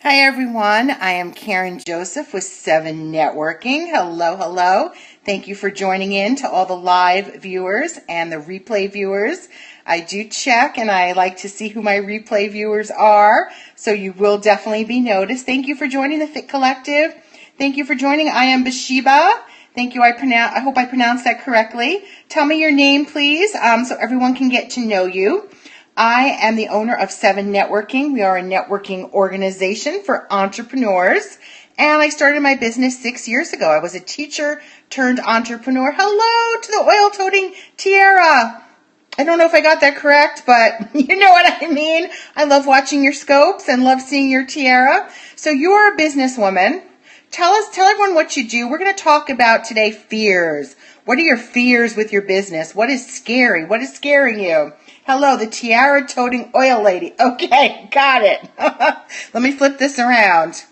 Hi everyone, I am Karen Joseph with SEVENnetworking. Hello, hello. Thank you for joining in to all the live viewers and the replay viewers. I do check and I like to see who my replay viewers are, so you will definitely be noticed. Thank you for joining the Fit Collective. Thank you for joining. I am Bathsheba. Thank you. I hope I pronounced that correctly. Tell me your name, please, so everyone can get to know you. I am the owner of SEVENnetworking. We are a networking organization for entrepreneurs, and I started my business 6 years ago. I was a teacher turned entrepreneur. Hello to the oil-toting Tiara. I don't know if I got that correct, but you know what I mean. I love watching your scopes and love seeing your tiara. So you're a businesswoman. Tell everyone what you do. We're going to talk about today fears. What are your fears with your business? What is scary? What is scaring you? Hello, the tiara-toting oil lady. Okay, got it. Let me flip this around.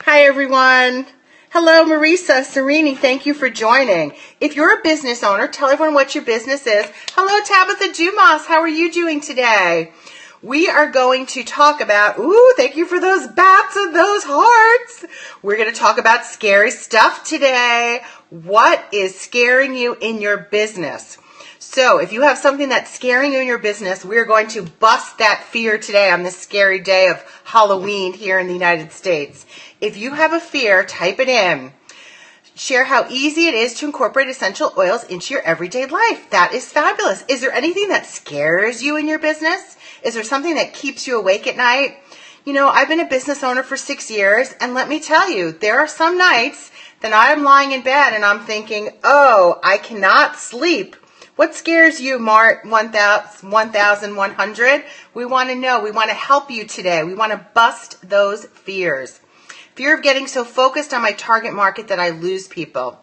Hi, everyone. Hello, Marisa Serini. Thank you for joining. If you're a business owner, tell everyone what your business is. Hello, Tabitha Dumas. How are you doing today? We are going to talk about, thank you for those bats and those hearts. We're going to talk about scary stuff today. What is scaring you in your business? So if you have something that's scaring you in your business, we're going to bust that fear today on this scary day of Halloween here in the United States. If you have a fear, type it in. Share how easy it is to incorporate essential oils into your everyday life. That is fabulous. Is there anything that scares you in your business? Is there something that keeps you awake at night? You know, I've been a business owner for 6 years, and let me tell you, there are some nights that I'm lying in bed and I'm thinking, oh, I cannot sleep. What scares you, Mart 1100? We want to know. We want to help you today. We want to bust those fears. Fear of getting so focused on my target market that I lose people.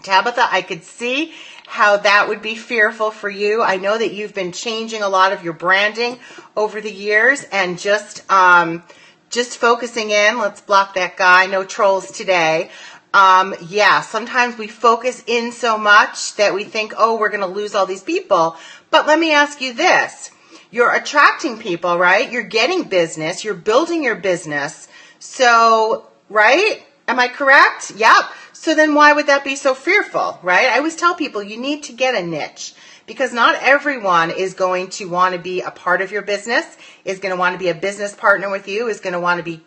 Tabitha, I could see how that would be fearful for you. I know that you've been changing a lot of your branding over the years and just focusing in. Let's block that guy. No trolls today. Sometimes we focus in so much that we think, oh, we're going to lose all these people. But let me ask you this. You're attracting people, right? You're getting business. You're building your business. So, right? Am I correct? Yep. So then why would that be so fearful, right? I always tell people you need to get a niche because not everyone is going to want to be a part of your business, is going to want to be a business partner with you, is going to want to be,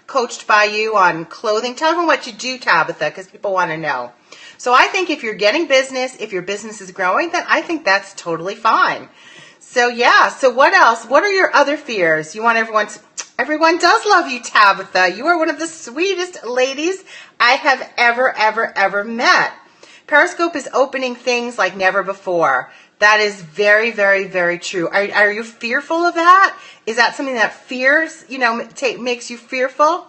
coached by you on clothing. Tell them what you do, Tabitha, because people want to know. So I think if you're getting business, if your business is growing, then I think that's totally fine. So so what else? What are your other fears? You want everyone does love you, Tabitha. You are one of the sweetest ladies I have ever met. Periscope is opening things like never before. That is very, very, very true. Are you fearful of that? Is that something that makes you fearful?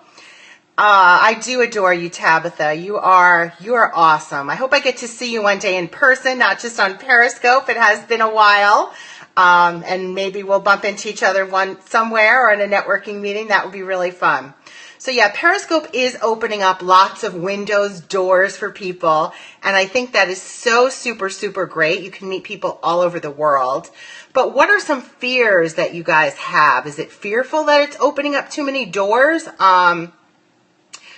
I do adore you, Tabitha. You are awesome. I hope I get to see you one day in person, not just on Periscope. It has been a while. And maybe we'll bump into each other somewhere or in a networking meeting. That would be really fun. So Periscope is opening up lots of windows, doors for people. And I think that is so super, super great. You can meet people all over the world. But what are some fears that you guys have? Is it fearful that it's opening up too many doors? To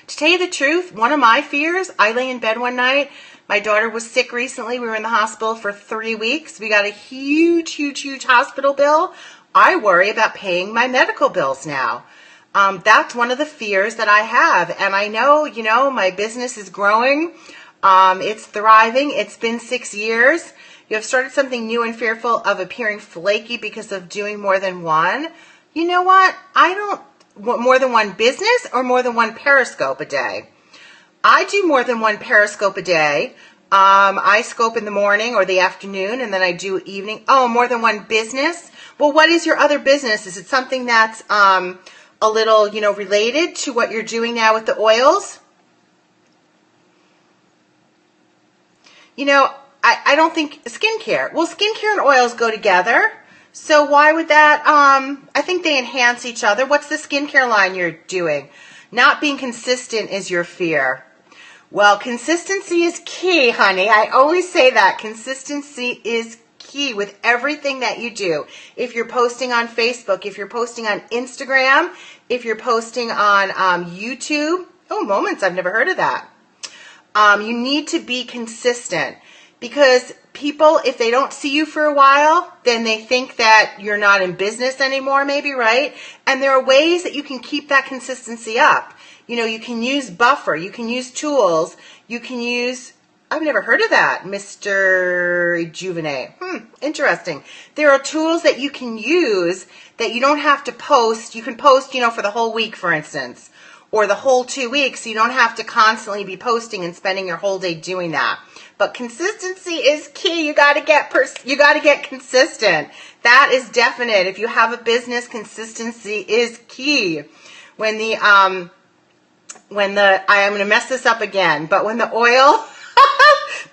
tell you the truth, one of my fears, I lay in bed one night. My daughter was sick recently. We were in the hospital for 3 weeks. We got a huge, huge, huge hospital bill. I worry about paying my medical bills now. That's one of the fears that I have. And I know, my business is growing. It's thriving. It's been 6 years. You have started something new and fearful of appearing flaky because of doing more than one. You know what? More than one business or more than one Periscope a day? I do more than one Periscope a day. I scope in the morning or the afternoon, and then I do evening. Oh, more than one business? Well, what is your other business? Is it something that's a little, related to what you're doing now with the oils? I don't think skincare. Well, skincare and oils go together. So why would that? I think they enhance each other. What's the skincare line you're doing? Not being consistent is your fear. Well, consistency is key, honey. I always say that. Consistency is key with everything that you do. If you're posting on Facebook, if you're posting on Instagram, if you're posting on YouTube. Oh, Moments, I've never heard of that. You need to be consistent, because people, if they don't see you for a while, then they think that you're not in business anymore, maybe, right? And there are ways that you can keep that consistency up. You know, you can use buffer, you can use tools, you can use, I've never heard of that, Mr. Rejuvenate. Interesting. There are tools that you can use that you don't have to post. You can post, you know, for the whole week, for instance, or the whole 2 weeks. You don't have to constantly be posting and spending your whole day doing that. But consistency is key. You got to get consistent. That is definite. If you have a business, consistency is key. When the I am going to mess this up again, but when the oil,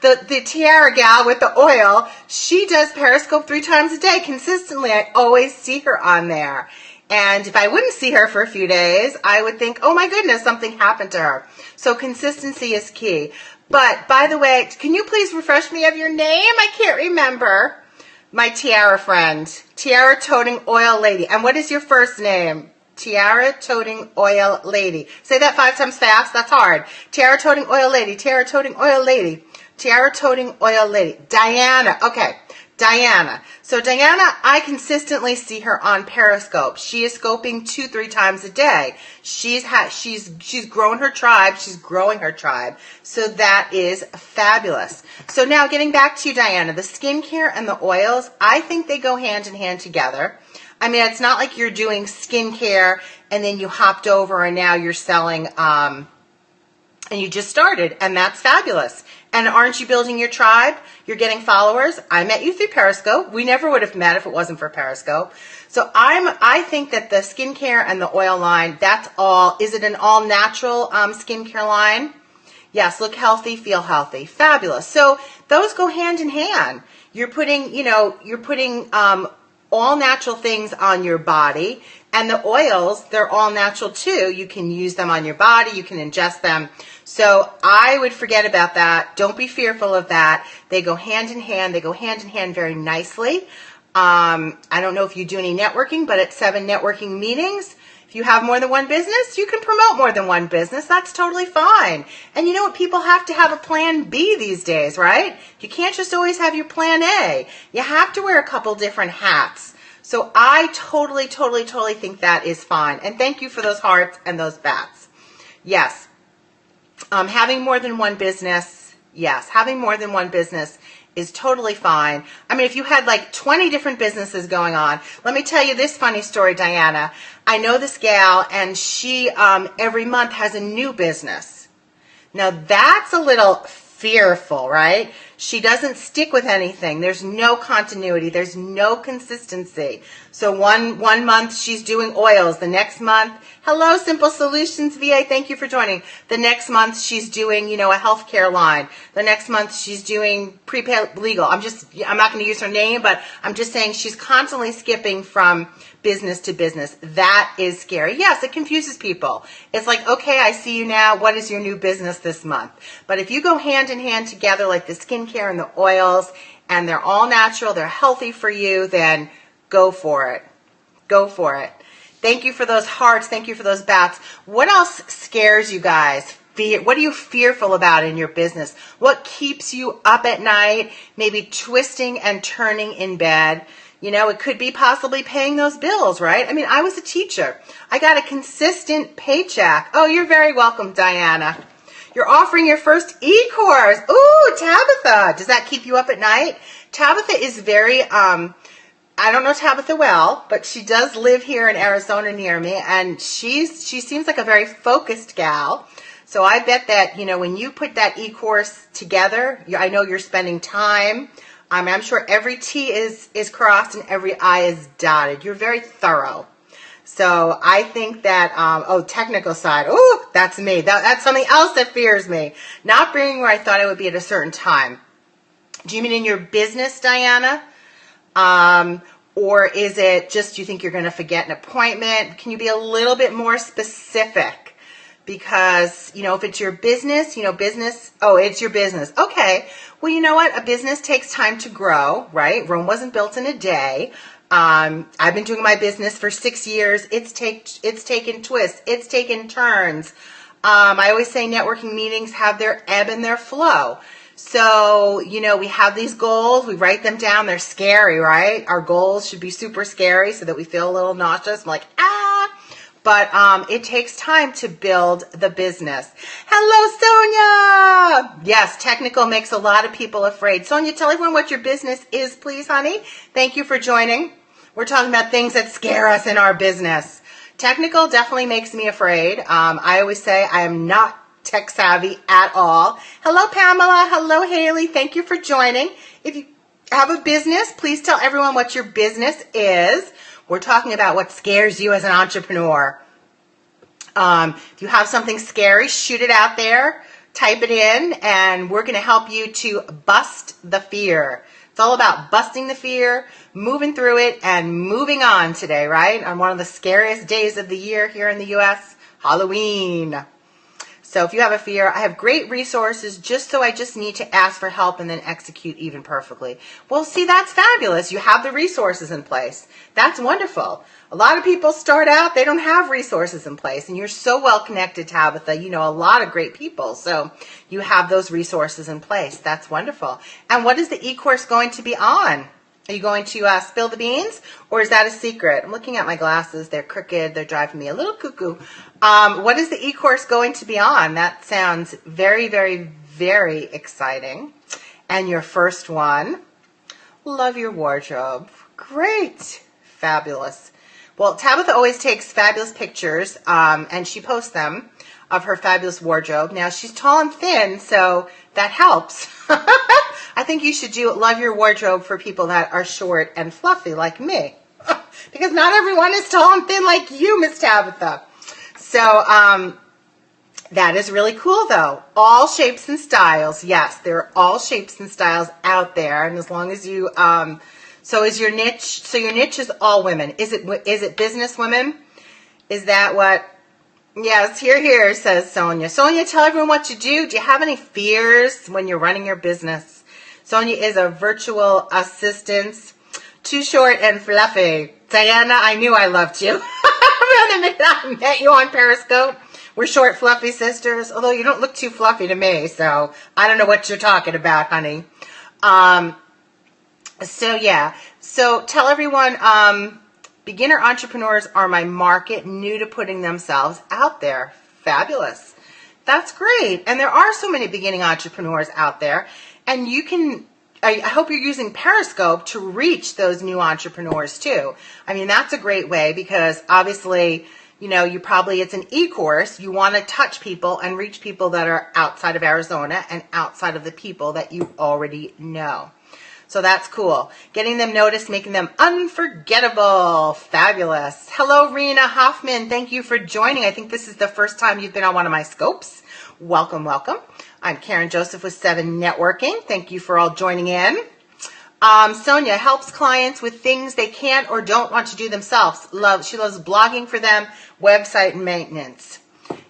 the tiara gal with the oil, she does Periscope 3 times a day consistently. I always see her on there. And if I wouldn't see her for a few days, I would think, oh my goodness, something happened to her. So consistency is key. But by the way, can you please refresh me of your name? I can't remember. My tiara friend, Tiara Toting Oil Lady. And what is your first name? Tiara Toting Oil Lady. Say that 5 times fast. That's hard. Tiara Toting Oil Lady. Tiara Toting Oil Lady. Tiara Toting Oil Lady. Diana. Okay. Diana. So Diana, I consistently see her on Periscope. She is scoping 2-3 times a day. She's grown her tribe. She's growing her tribe. So that is fabulous. So now getting back to you, Diana, the skincare and the oils, I think they go hand in hand together. I mean, it's not like you're doing skincare and then you hopped over and now you're selling, and you just started, and that's fabulous. And aren't you building your tribe? You're getting followers. I met you through Periscope. We never would have met if it wasn't for Periscope. So I think that the skincare and the oil line, that's all. Is it an all natural skincare line? Yes. Look healthy, feel healthy. Fabulous. So those go hand in hand. You're putting all natural things on your body, and the oils, they're all natural too. You can use them on your body. You can ingest them. So I would forget about that. Don't be fearful of that. They go hand in hand. They go hand in hand very nicely. I don't know if you do any networking, but at 7 networking meetings, if you have more than one business, you can promote more than one business. That's totally fine. And you know what? People have to have a plan B these days, right? You can't just always have your plan A. You have to wear a couple different hats. So I totally think that is fine. And thank you for those hearts and those bats. Yes. Having more than one business, yes. Having more than one business is totally fine. I mean, if you had like 20 different businesses going on, let me tell you this funny story, Diana. I know this gal, and she every month has a new business. Now that's a little fearful, right? She doesn't stick with anything. There's no continuity. There's no consistency. So one month she's doing oils. The next month, hello, Simple Solutions VA. Thank you for joining. The next month she's doing, a healthcare line. The next month she's doing prepaid legal. I'm not going to use her name, but I'm just saying she's constantly skipping from business to business. That is scary. Yes, it confuses people. It's like, okay, I see you now. What is your new business this month? But if you go hand in hand together like the skincare and the oils, and they're all natural, they're healthy for you, then go for it. Go for it. Thank you for those hearts. Thank you for those bats. What else scares you guys? What are you fearful about in your business? What keeps you up at night, maybe twisting and turning in bed? It could be possibly paying those bills, right? I mean, I was a teacher. I got a consistent paycheck. Oh, you're very welcome, Diana. You're offering your first e-course. Ooh, Tabitha. Does that keep you up at night? Tabitha is very, I don't know Tabitha well, but she does live here in Arizona near me, and she seems like a very focused gal. So I bet that, when you put that e-course together, I know you're spending time. I'm sure every T is crossed and every I is dotted. You're very thorough. So I think that, technical side. Oh, that's me. That's something else that fears me. Not being where I thought I would be at a certain time. Do you mean in your business, Diana? Or is it just you think you're going to forget an appointment? Can you be a little bit more specific? because, if it's your business, business, oh, it's your business. Okay. Well, you know what? A business takes time to grow, right? Rome wasn't built in a day. I've been doing my business for 6 years. It's taken twists. It's taken turns. I always say networking meetings have their ebb and their flow. So, we have these goals. We write them down. They're scary, right? Our goals should be super scary so that we feel a little nauseous. I'm like, But it takes time to build the business. Hello, Sonia. Yes, technical makes a lot of people afraid. Sonia, tell everyone what your business is, please, honey. Thank you for joining. We're talking about things that scare us in our business. Technical definitely makes me afraid. I always say I am not tech savvy at all. Hello, Pamela. Hello, Haley. Thank you for joining. If you have a business, please tell everyone what your business is. We're talking about what scares you as an entrepreneur. If you have something scary, shoot it out there, type it in, and we're going to help you to bust the fear. It's all about busting the fear, moving through it, and moving on today, right? On one of the scariest days of the year here in the U.S., Halloween. So if you have a fear, I have great resources I just need to ask for help and then execute even perfectly. Well, see, that's fabulous. You have the resources in place. That's wonderful. A lot of people start out, they don't have resources in place, and you're so well connected, Tabitha. You know a lot of great people, so you have those resources in place. That's wonderful. And what is the e-course going to be on? Are you going to spill the beans, or is that a secret? I'm looking at my glasses. They're crooked. They're driving me a little cuckoo. What is the e-course going to be on? That sounds very, very, very exciting. And your first one, love your wardrobe. Great. Fabulous. Well, Tabitha always takes fabulous pictures, and she posts them of her fabulous wardrobe. Now, she's tall and thin, so that helps. I think you should do Love Your Wardrobe for people that are short and fluffy like me. Because not everyone is tall and thin like you, Miss Tabitha. So that is really cool, though. All shapes and styles. Yes, there are all shapes and styles out there. And as long as you... so is your niche... So your niche is all women. Is it business women? Is that what... Yes, here, says Sonia. Sonia, tell everyone what you do. Do you have any fears when you're running your business? Sonia is a virtual assistant. Too short and fluffy. Diana, I knew I loved you. I met you on Periscope. We're short, fluffy sisters. Although you don't look too fluffy to me, so I don't know what you're talking about, honey. So tell everyone... Beginner entrepreneurs are my market, new to putting themselves out there. Fabulous. That's great. And there are so many beginning entrepreneurs out there. And you can, I hope you're using Periscope to reach those new entrepreneurs too. I mean, that's a great way because obviously, it's an e-course. You want to touch people and reach people that are outside of Arizona and outside of the people that you already know. So that's cool. Getting them noticed, making them unforgettable. Fabulous. Hello, Rena Hoffman. Thank you for joining. I think this is the first time you've been on one of my scopes. Welcome, welcome. I'm Karen Joseph with SEVENnetworking. Thank you for all joining in. Sonia helps clients with things they can't or don't want to do themselves. She loves blogging for them, website maintenance.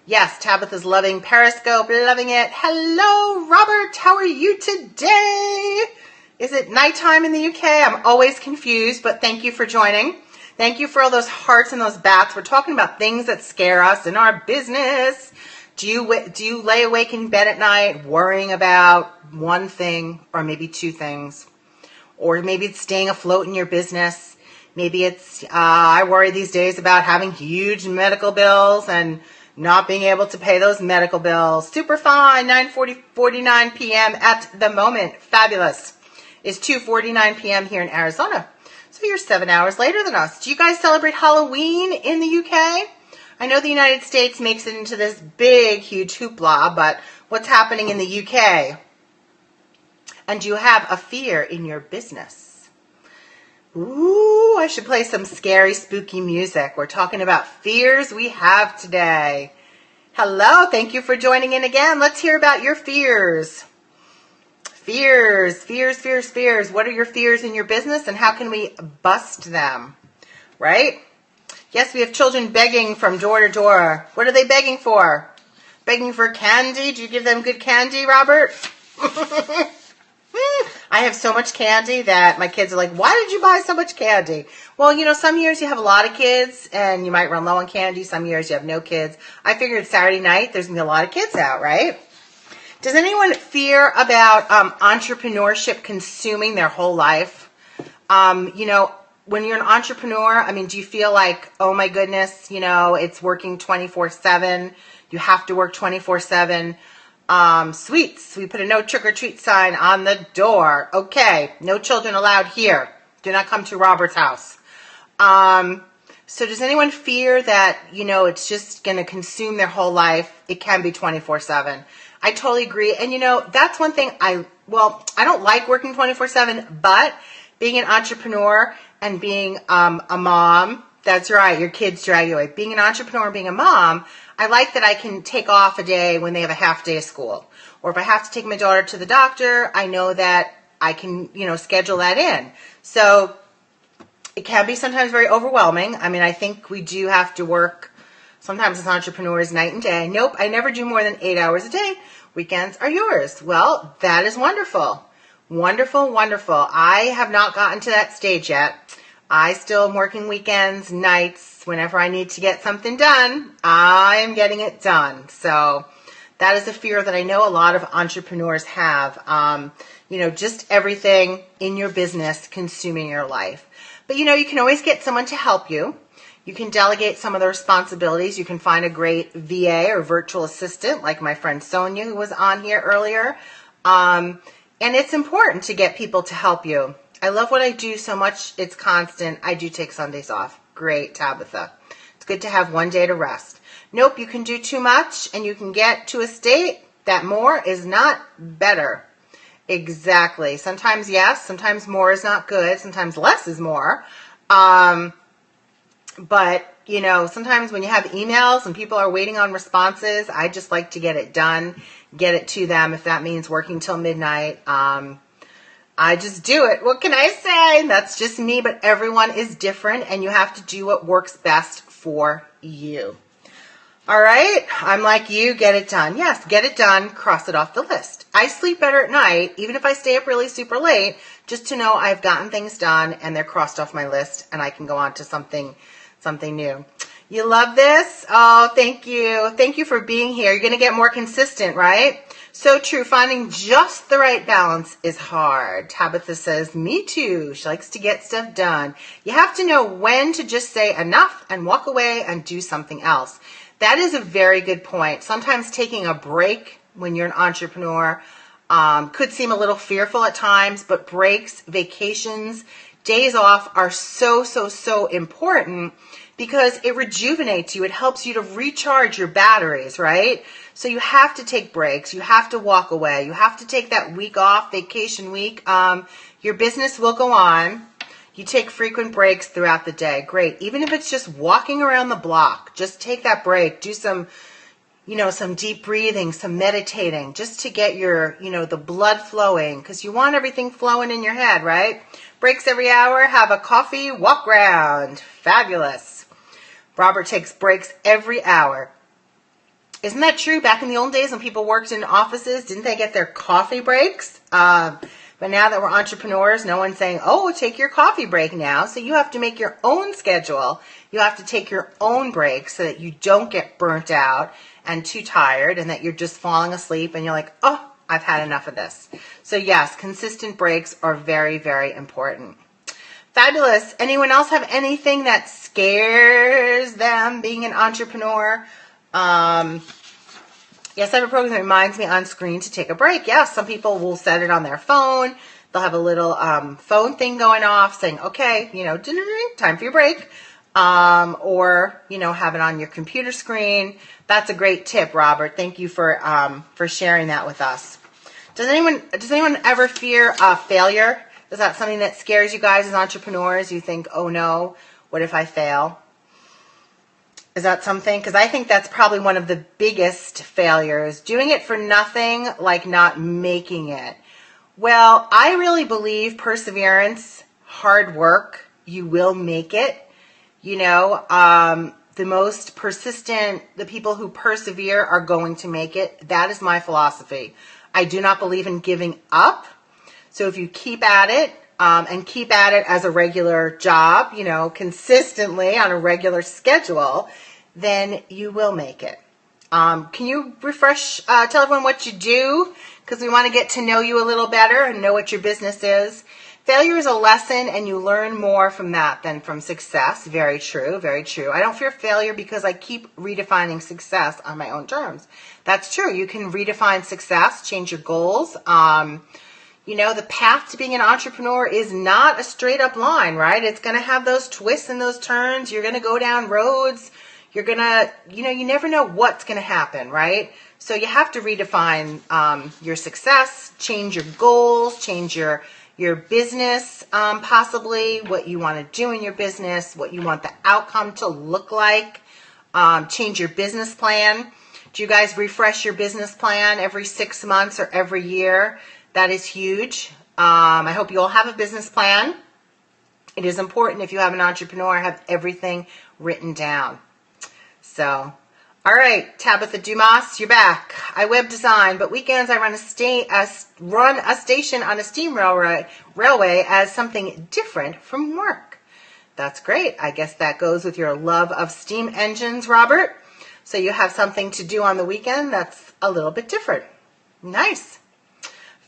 Yes, Tabitha's loving Periscope, loving it. Hello, Robert. How are you today? Is it nighttime in the UK? I'm always confused, but thank you for joining. Thank you for all those hearts and those bats. We're talking about things that scare us in our business. Do you lay awake in bed at night worrying about one thing or maybe two things? Or maybe it's staying afloat in your business. Maybe it's, I worry these days about having huge medical bills and not being able to pay those medical bills. Super fine, 9:49 p.m. at the moment. Fabulous. It's 2:49 p.m. here in Arizona. So you're 7 hours later than us. Do you guys celebrate Halloween in the UK? I know the United States makes it into this big, huge hoopla, but what's happening in the UK? And do you have a fear in your business? Ooh, I should play some scary, spooky music. We're talking about fears we have today. Hello, thank you for joining in again. Let's hear about your fears. Fears. What are your fears in your business and how can we bust them? Right? Yes, we have children begging from door to door. What are they begging for? begging for candy. Do you give them good candy, Robert? I have so much candy that my kids are like, why did you buy so much candy? Well, you know, some years you have a lot of kids and you might run low on candy. Some years you have no kids. I figured Saturday night there's going to be a lot of kids out, right? Does anyone fear about entrepreneurship consuming their whole life? You know, when you're an entrepreneur, I mean, do you feel like, oh my goodness, you know, it's working 24/7. You have to work 24/7. Sweets. We put a no trick or treat sign on the door. Okay. No children allowed here. Do not come to Robert's house. So does anyone fear that, you know, it's just going to consume their whole life? It can be 24/7. I totally agree. And you know, that's one thing I don't like working 24/7, but being an entrepreneur and being a mom, that's right, your kids drag you away. Being an entrepreneur, being a mom, I like that I can take off a day when they have a half day of school. Or if I have to take my daughter to the doctor, I know that I can, you know, schedule that in. So it can be sometimes very overwhelming. I mean, I think we do have to work sometimes as entrepreneurs night and day. Nope, I never do more than 8 hours a day. Weekends are yours. Well, that is wonderful. Wonderful, wonderful. I have not gotten to that stage yet. I still am working weekends, nights. Whenever I need to get something done, I am getting it done. So that is a fear that I know a lot of entrepreneurs have. You know, just everything in your business consuming your life. But you know, you can always get someone to help you. You can delegate some of the responsibilities. You can find a great VA or virtual assistant like my friend Sonia who was on here earlier. And it's important to get people to help you. I love what I do so much. It's constant. I do take Sundays off. Great, Tabitha. It's good to have one day to rest. Nope, you can do too much and you can get to a state that more is not better. Exactly. Sometimes yes, sometimes more is not good. Sometimes less is more. But, you know, sometimes when you have emails and people are waiting on responses, I just like to get it done, get it to them. If that means working till midnight, I just do it. What can I say? That's just me, but everyone is different and you have to do what works best for you. All right. I'm like you, get it done. Yes, get it done. Cross it off the list. I sleep better at night, even if I stay up really super late, just to know I've gotten things done and they're crossed off my list and I can go on to something new. You love this? Oh, thank you. Thank you for being here. You're going to get more consistent, right? So true. Finding just the right balance is hard. Tabitha says, me too. She likes to get stuff done. You have to know when to just say enough and walk away and do something else. That is a very good point. Sometimes taking a break when you're an entrepreneur could seem a little fearful at times, but breaks, vacations, days off are so important because it rejuvenates you. It helps you to recharge your batteries, right? So you have to take breaks. You have to walk away. You have to take that week off, vacation week. Your business will go on. You take frequent breaks throughout the day. Great. Even if it's just walking around the block, just take that break. Do some deep breathing, some meditating, just to get your, the blood flowing, because you want everything flowing in your head, right? Breaks every hour. Have a coffee, walk around. Fabulous. Robert takes breaks every hour. Isn't that true? Back in the old days when people worked in offices, didn't they get their coffee breaks? But now that we're entrepreneurs, no one's saying, oh, take your coffee break now. So you have to make your own schedule. You have to take your own breaks so that you don't get burnt out and too tired and that you're just falling asleep and you're like, oh, I've had enough of this. So yes, consistent breaks are very, very important. Fabulous. Anyone else have anything that scares them being an entrepreneur? Yes, I have a program that reminds me on screen to take a break. Yes, some people will set it on their phone. They'll have a little phone thing going off saying, okay, time for your break. Or have it on your computer screen. That's a great tip, Robert. Thank you for sharing that with us. Does anyone ever fear failure? Is that something that scares you guys as entrepreneurs? You think, oh no, what if I fail? Is that something? Because I think that's probably one of the biggest failures. Doing it for nothing, like not making it. Well, I really believe perseverance, hard work, you will make it. The the most persistent, the people who persevere are going to make it. That is my philosophy. I do not believe in giving up. So if you keep at it, and keep at it as a regular job, consistently on a regular schedule, then you will make it. Can you tell everyone what you do? Because we want to get to know you a little better and know what your business is. Failure is a lesson, and you learn more from that than from success. Very true, very true. I don't fear failure because I keep redefining success on my own terms. That's true. You can redefine success, change your goals. The path to being an entrepreneur is not a straight up line, right? It's going to have those twists and those turns. You're going to go down roads. You're going to, you never know what's going to happen, right? So you have to redefine your success, change your goals, change your business, possibly what you want to do in your business, what you want the outcome to look like, change your business plan. Do you guys refresh your business plan every 6 months or every year? That is huge. I hope you all have a business plan. It is important if you have an entrepreneur, have everything written down. So, all right, Tabitha Dumas, you're back. I web design, but weekends I run a station on a steam railway as something different from work. That's great. I guess that goes with your love of steam engines, Robert. So you have something to do on the weekend that's a little bit different. Nice.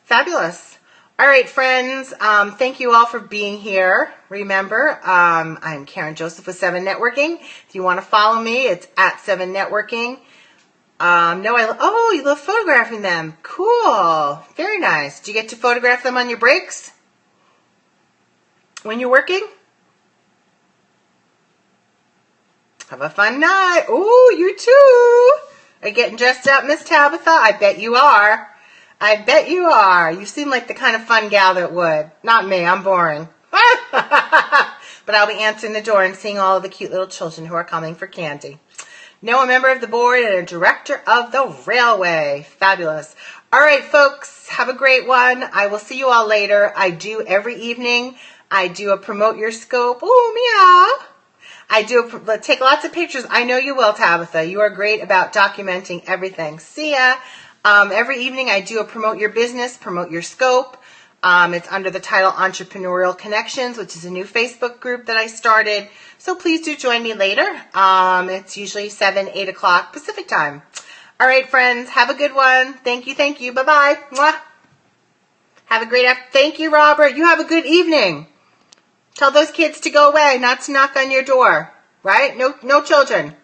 Fabulous. All right, friends. Thank you all for being here. Remember, I'm Karen Joseph with SEVENnetworking. If you want to follow me, it's at SEVENnetworking. You love photographing them. Cool. Very nice. Do you get to photograph them on your breaks? When you're working? Have a fun night. Oh, you too. Are you getting dressed up, Miss Tabitha? I bet you are. I bet you are. You seem like the kind of fun gal that would. Not me. I'm boring. But I'll be answering the door and seeing all of the cute little children who are coming for candy. No, a member of the board and a director of the railway. Fabulous. All right, folks. Have a great one. I will see you all later. I do every evening. I do a promote your scope. Ooh, meow. I do take lots of pictures. I know you will, Tabitha. You are great about documenting everything. See ya. Every evening I do a promote your business, promote your scope. It's under the title Entrepreneurial Connections, which is a new Facebook group that I started. So please do join me later. It's usually 8 o'clock Pacific time. All right, friends, have a good one. Thank you. Bye-bye. Mwah. Have a great afternoon. Thank you, Robert. You have a good evening. Tell those kids to go away, not to knock on your door, right? No children.